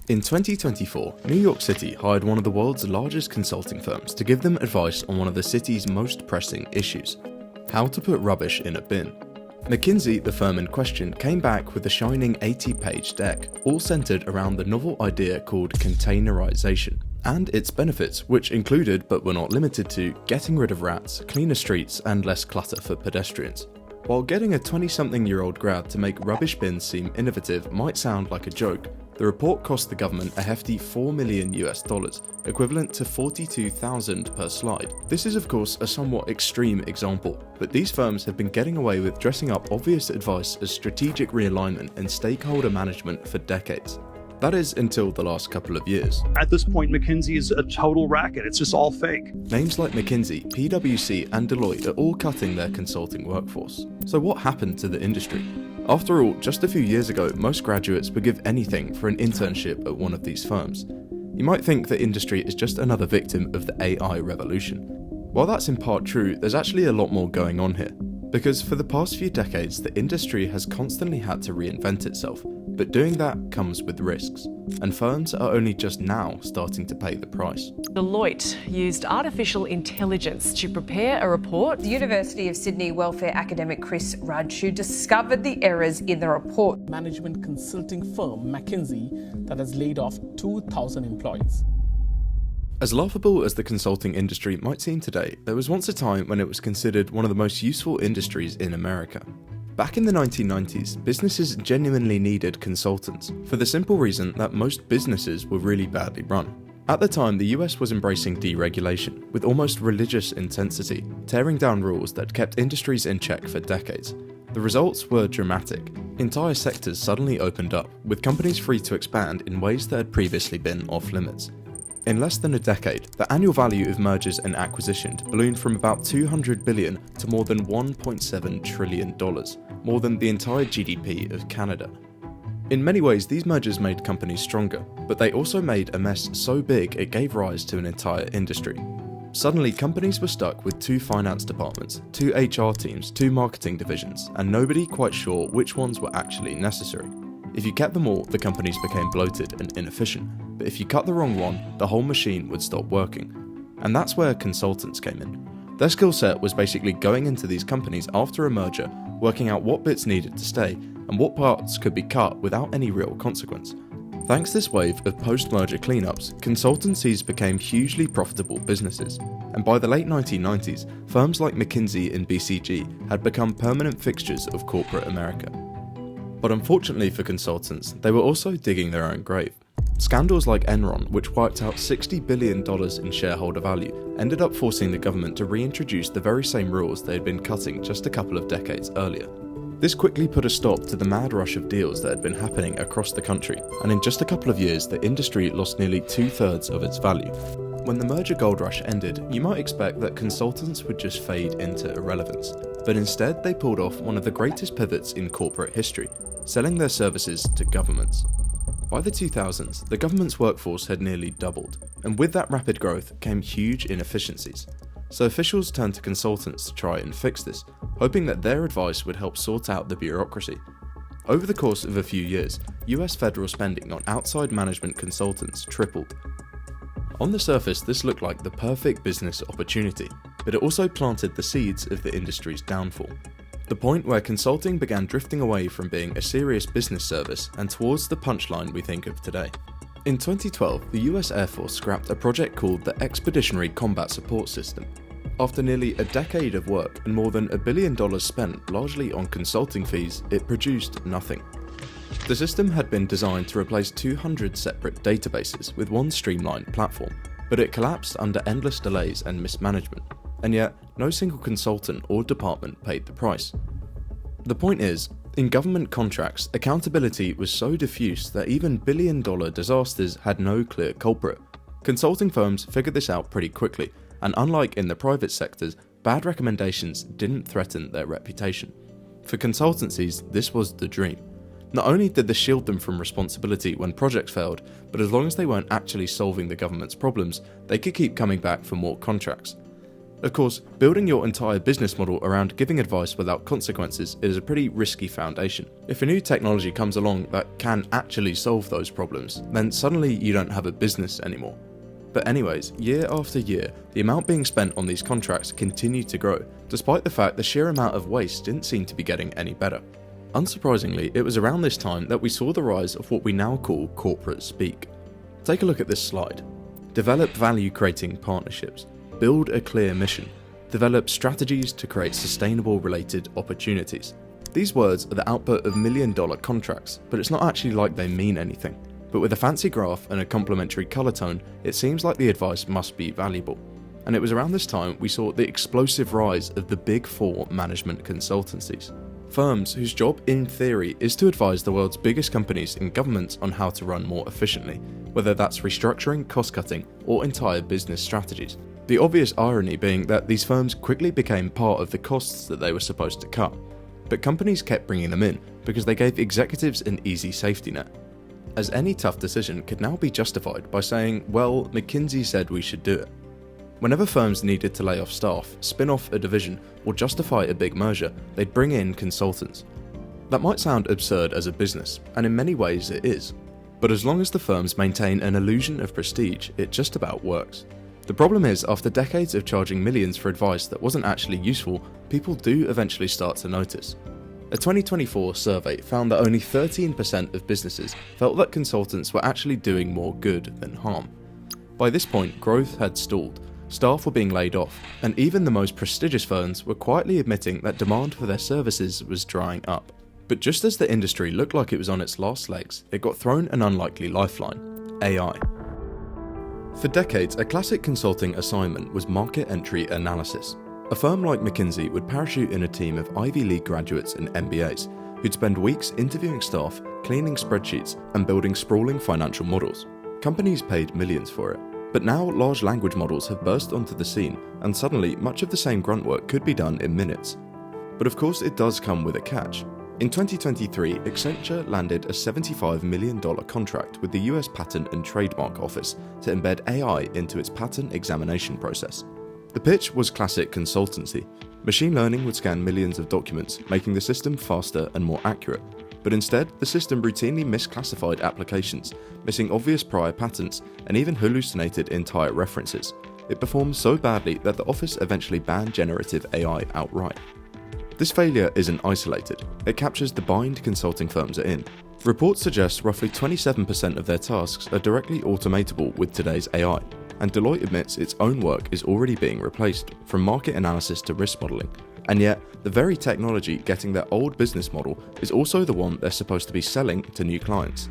In 2024, New York City hired one of the world's largest consulting firms to give them advice on one of the city's most pressing issues: how to put rubbish in a bin. McKinsey, the firm in question, came back with a shining 80-page deck, all centered around the novel idea called containerization, and its benefits, which included, but were not limited to, getting rid of rats, cleaner streets, and less clutter for pedestrians. While getting a 20-something-year-old grad to make rubbish bins seem innovative might sound like a joke, the report cost the government a hefty $4 million, equivalent to $42,000 per slide. This is of course a somewhat extreme example, but these firms have been getting away with dressing up obvious advice as strategic realignment and stakeholder management for decades. That is until the last couple of years. At this point, McKinsey is a total racket. It's just all fake. Names like McKinsey, PwC, and Deloitte are all cutting their consulting workforce. So what happened to the industry? After all, just a few years ago, most graduates would give anything for an internship at one of these firms. You might think the industry is just another victim of the AI revolution. While that's in part true, there's actually a lot more going on here. Because for the past few decades, the industry has constantly had to reinvent itself, but doing that comes with risks, and firms are only just now starting to pay the price. Deloitte used artificial intelligence to prepare a report. The University of Sydney welfare academic Chris Rajchu discovered the errors in the report. Management consulting firm McKinsey that has laid off 2,000 employees. As laughable as the consulting industry might seem today, there was once a time when it was considered one of the most useful industries in America. Back in the 1990s, businesses genuinely needed consultants, for the simple reason that most businesses were really badly run. At the time, the US was embracing deregulation, with almost religious intensity, tearing down rules that kept industries in check for decades. The results were dramatic. Entire sectors suddenly opened up, with companies free to expand in ways that had previously been off limits. In less than a decade, the annual value of mergers and acquisitions ballooned from about $200 billion to more than $1.7 trillion, more than the entire GDP of Canada. In many ways, these mergers made companies stronger, but they also made a mess so big it gave rise to an entire industry. Suddenly, companies were stuck with 2 finance departments, 2 HR teams, 2 marketing divisions, and nobody quite sure which ones were actually necessary. If you kept them all, the companies became bloated and inefficient, but if you cut the wrong one, the whole machine would stop working. And that's where consultants came in. Their skill set was basically going into these companies after a merger, working out what bits needed to stay, and what parts could be cut without any real consequence. Thanks to this wave of post-merger cleanups, consultancies became hugely profitable businesses, and by the late 1990s, firms like McKinsey and BCG had become permanent fixtures of corporate America. But unfortunately for consultants, they were also digging their own grave. Scandals like Enron, which wiped out $60 billion in shareholder value, ended up forcing the government to reintroduce the very same rules they had been cutting just a couple of decades earlier. This quickly put a stop to the mad rush of deals that had been happening across the country, and in just a couple of years, the industry lost nearly 2/3 of its value. When the merger gold rush ended, you might expect that consultants would just fade into irrelevance, but instead they pulled off one of the greatest pivots in corporate history, selling their services to governments. By the 2000s, the government's workforce had nearly doubled, and with that rapid growth came huge inefficiencies. So officials turned to consultants to try and fix this, hoping that their advice would help sort out the bureaucracy. Over the course of a few years, US federal spending on outside management consultants tripled. On the surface, this looked like the perfect business opportunity, but it also planted the seeds of the industry's downfall. The point where consulting began drifting away from being a serious business service and towards the punchline we think of today. In 2012, the US Air Force scrapped a project called the Expeditionary Combat Support System. After nearly a decade of work and more than $1 billion spent largely on consulting fees, it produced nothing. The system had been designed to replace 200 separate databases with one streamlined platform, but it collapsed under endless delays and mismanagement. And yet, no single consultant or department paid the price. The point is, in government contracts, accountability was so diffuse that even billion-dollar disasters had no clear culprit. Consulting firms figured this out pretty quickly, and unlike in the private sectors, bad recommendations didn't threaten their reputation. For consultancies, this was the dream. Not only did this shield them from responsibility when projects failed, but as long as they weren't actually solving the government's problems, they could keep coming back for more contracts. Of course, building your entire business model around giving advice without consequences is a pretty risky foundation. If a new technology comes along that can actually solve those problems, then suddenly you don't have a business anymore. But anyways, year after year, the amount being spent on these contracts continued to grow, despite the fact the sheer amount of waste didn't seem to be getting any better. Unsurprisingly, it was around this time that we saw the rise of what we now call corporate speak. Take a look at this slide. Develop value-creating partnerships. Build a clear mission. Develop strategies to create sustainable related opportunities. These words are the output of million-dollar contracts, but it's not actually like they mean anything. But with a fancy graph and a complementary colour tone, it seems like the advice must be valuable. And it was around this time we saw the explosive rise of the Big Four management consultancies. Firms whose job, in theory, is to advise the world's biggest companies and governments on how to run more efficiently, whether that's restructuring, cost-cutting, or entire business strategies. The obvious irony being that these firms quickly became part of the costs that they were supposed to cut. But companies kept bringing them in because they gave executives an easy safety net. As any tough decision could now be justified by saying, well, McKinsey said we should do it. Whenever firms needed to lay off staff, spin off a division, or justify a big merger, they'd bring in consultants. That might sound absurd as a business, and in many ways it is. But as long as the firms maintain an illusion of prestige, it just about works. The problem is, after decades of charging millions for advice that wasn't actually useful, people do eventually start to notice. A 2024 survey found that only 13% of businesses felt that consultants were actually doing more good than harm. By this point, growth had stalled, staff were being laid off, and even the most prestigious firms were quietly admitting that demand for their services was drying up. But just as the industry looked like it was on its last legs, it got thrown an unlikely lifeline: AI. For decades, a classic consulting assignment was market entry analysis. A firm like McKinsey would parachute in a team of Ivy League graduates and MBAs who'd spend weeks interviewing staff, cleaning spreadsheets, and building sprawling financial models. Companies paid millions for it. But now large language models have burst onto the scene, and suddenly much of the same grunt work could be done in minutes. But of course it does come with a catch. In 2023, Accenture landed a $75 million contract with the US Patent and Trademark Office to embed AI into its patent examination process. The pitch was classic consultancy. Machine learning would scan millions of documents, making the system faster and more accurate. But instead, the system routinely misclassified applications, missing obvious prior patents, and even hallucinated entire references. It performed so badly that the office eventually banned generative AI outright. This failure isn't isolated. It captures the bind consulting firms are in. Reports suggest roughly 27% of their tasks are directly automatable with today's AI, and Deloitte admits its own work is already being replaced, from market analysis to risk modelling. And yet, the very technology getting their old business model is also the one they're supposed to be selling to new clients.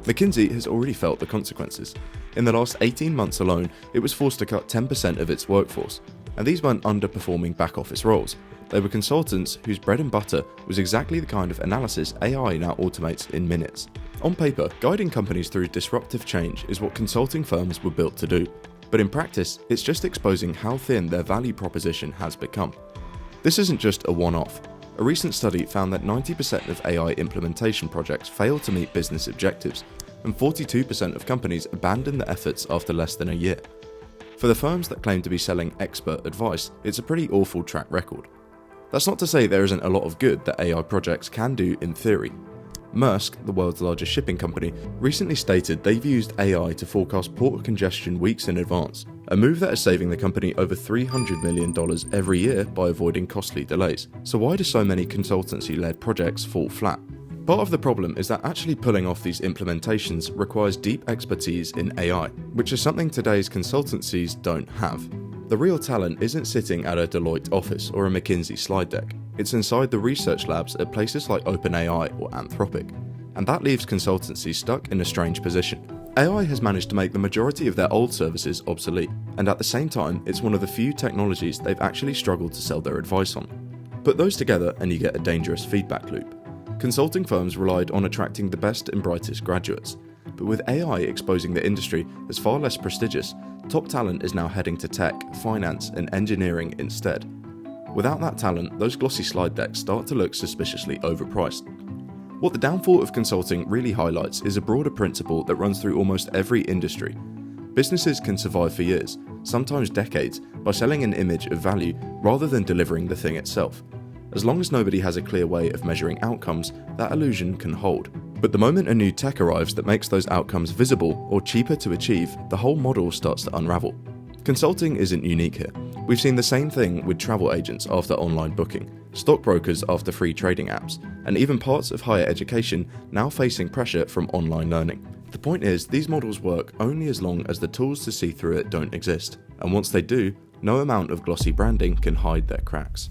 McKinsey has already felt the consequences. In the last 18 months alone, it was forced to cut 10% of its workforce, and these weren't underperforming back-office roles. They were consultants whose bread and butter was exactly the kind of analysis AI now automates in minutes. On paper, guiding companies through disruptive change is what consulting firms were built to do, but in practice, it's just exposing how thin their value proposition has become. This isn't just a one-off. A recent study found that 90% of AI implementation projects fail to meet business objectives, and 42% of companies abandon the efforts after less than a year. For the firms that claim to be selling expert advice, it's a pretty awful track record. That's not to say there isn't a lot of good that AI projects can do in theory. Maersk, the world's largest shipping company, recently stated they've used AI to forecast port congestion weeks in advance, a move that is saving the company over $300 million every year by avoiding costly delays. So why do so many consultancy-led projects fall flat? Part of the problem is that actually pulling off these implementations requires deep expertise in AI, which is something today's consultancies don't have. The real talent isn't sitting at a Deloitte office or a McKinsey slide deck. It's inside the research labs at places like OpenAI or Anthropic. And that leaves consultancies stuck in a strange position. AI has managed to make the majority of their old services obsolete, and at the same time, it's one of the few technologies they've actually struggled to sell their advice on. Put those together and you get a dangerous feedback loop. Consulting firms relied on attracting the best and brightest graduates, but with AI exposing the industry as far less prestigious, top talent is now heading to tech, finance, and engineering instead. Without that talent, those glossy slide decks start to look suspiciously overpriced. What the downfall of consulting really highlights is a broader principle that runs through almost every industry. Businesses can survive for years, sometimes decades, by selling an image of value rather than delivering the thing itself. As long as nobody has a clear way of measuring outcomes, that illusion can hold. But the moment a new tech arrives that makes those outcomes visible or cheaper to achieve, the whole model starts to unravel. Consulting isn't unique here. We've seen the same thing with travel agents after online booking, stockbrokers after free trading apps, and even parts of higher education now facing pressure from online learning. The point is, these models work only as long as the tools to see through it don't exist, and once they do, no amount of glossy branding can hide their cracks.